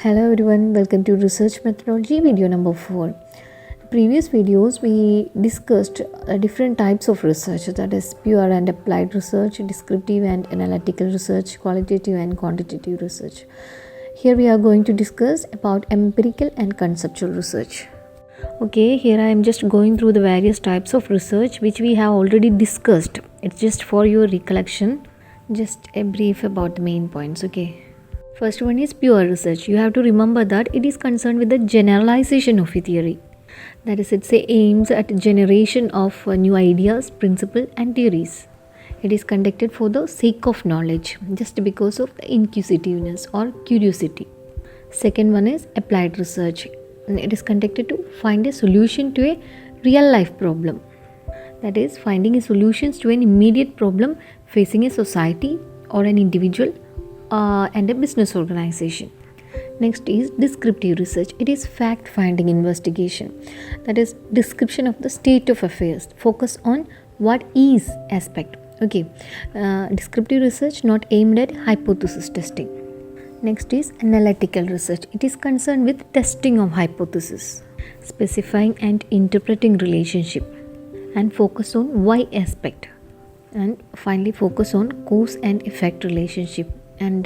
Hello everyone, welcome to research methodology video number 4. Previous videos we discussed different types of research, that is pure and applied research, descriptive and analytical research, qualitative and quantitative research. Here we are going to discuss about empirical and conceptual research. Okay, here I am just going through the various types of research which we have already discussed. It's just for your recollection, just a brief about the main points. Okay. First one is pure research. You have to remember that it is concerned with the generalization of a theory. That is, it aims at generation of new ideas, principles and theories. It is conducted for the sake of knowledge, just because of the inquisitiveness or curiosity. Second one is applied research. It is conducted to find a solution to a real life problem. That is, finding a solutions to an immediate problem facing a society or an individual and a business organization. Next is descriptive research. It is fact-finding investigation. That is description of the state of affairs. Focus on what is aspect. Okay. Descriptive research not aimed at hypothesis testing. Next is analytical research. It is concerned with testing of hypothesis, specifying and interpreting relationship, and focus on why aspect. And finally focus on cause and effect relationship. And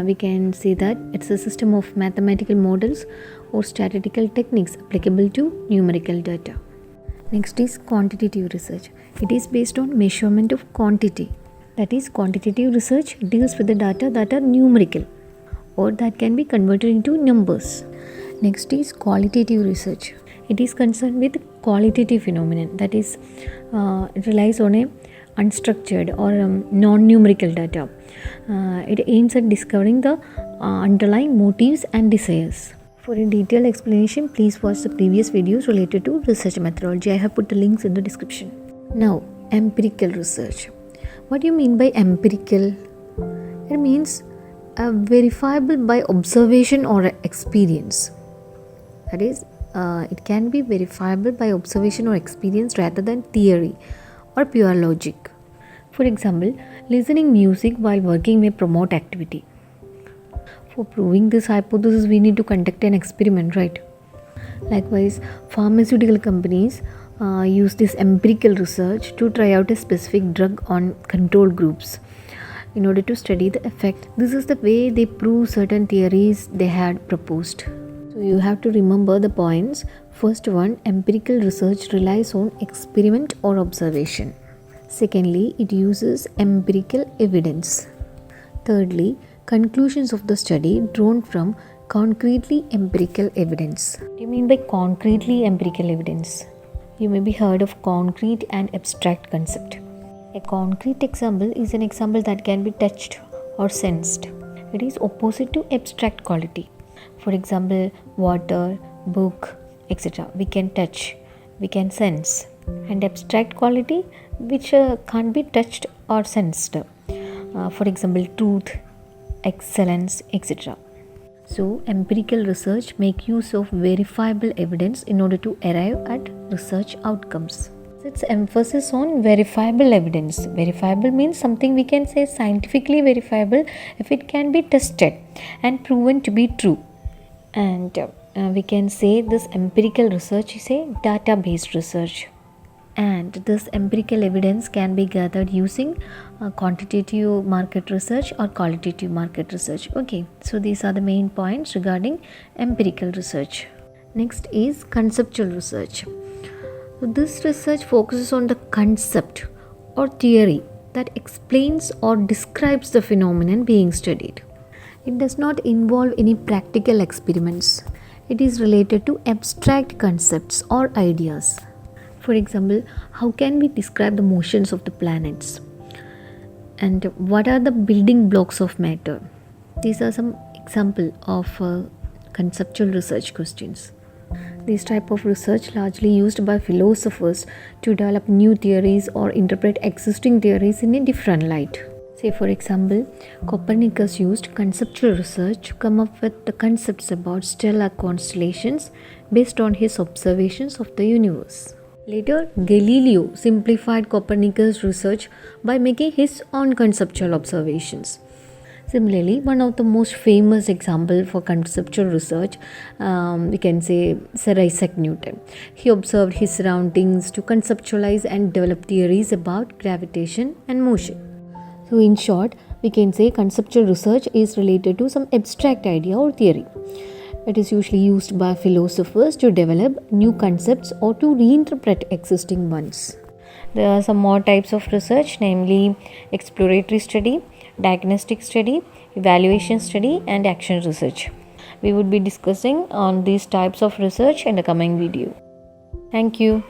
we can see that it's a system of mathematical models or statistical techniques applicable to numerical data. Next is quantitative research. It is based on measurement of quantity. That is, quantitative research deals with the data that are numerical or that can be converted into numbers. Next is qualitative research. It is concerned with qualitative phenomenon. That is, it relies on a unstructured or non-numerical data. It aims at discovering the underlying motives and desires. For a detailed explanation, please watch the previous videos related to research methodology. I have put the links in the description. Now, empirical research. What do you mean by empirical? It means verifiable by observation or experience. That is, it can be verifiable by observation or experience rather than theory or pure logic. For example, listening music while working may promote activity. For proving this hypothesis, we need to conduct an experiment, right? Likewise, pharmaceutical companies use this empirical research to try out a specific drug on control groups in order to study the effect. This is the way they prove certain theories they had proposed. So you have to remember the points. First one, empirical research relies on experiment or observation. Secondly, it uses empirical evidence. Thirdly, conclusions of the study drawn from concretely empirical evidence. What do you mean by concretely empirical evidence? You may be heard of concrete and abstract concept. A concrete example is an example that can be touched or sensed. It is opposite to abstract quality. For example, water, book, etc. We can touch, we can sense. And abstract quality which can't be touched or sensed. For example, truth, excellence, etc. So, empirical research make use of verifiable evidence in order to arrive at research outcomes. Its emphasis on verifiable evidence. Verifiable means something we can say scientifically verifiable if it can be tested and proven to be true. And we can say this empirical research is a data-based research. And this empirical evidence can be gathered using quantitative market research or qualitative market research. Okay, so these are the main points regarding empirical research. Next is conceptual research. So this research focuses on the concept or theory that explains or describes the phenomenon being studied. It does not involve any practical experiments. It is related to abstract concepts or ideas. For example, how can we describe the motions of the planets? And what are the building blocks of matter? These are some examples of conceptual research questions. This type of research largely used by philosophers to develop new theories or interpret existing theories in a different light. Say for example, Copernicus used conceptual research to come up with the concepts about stellar constellations based on his observations of the universe. Later, Galileo simplified Copernicus' research by making his own conceptual observations. Similarly, one of the most famous example for conceptual research, we can say Sir Isaac Newton. He observed his surroundings to conceptualize and develop theories about gravitation and motion. So in short, we can say conceptual research is related to some abstract idea or theory. It is usually used by philosophers to develop new concepts or to reinterpret existing ones. There are some more types of research, namely exploratory study, diagnostic study, evaluation study, and action research. We would be discussing on these types of research in the coming video. Thank you.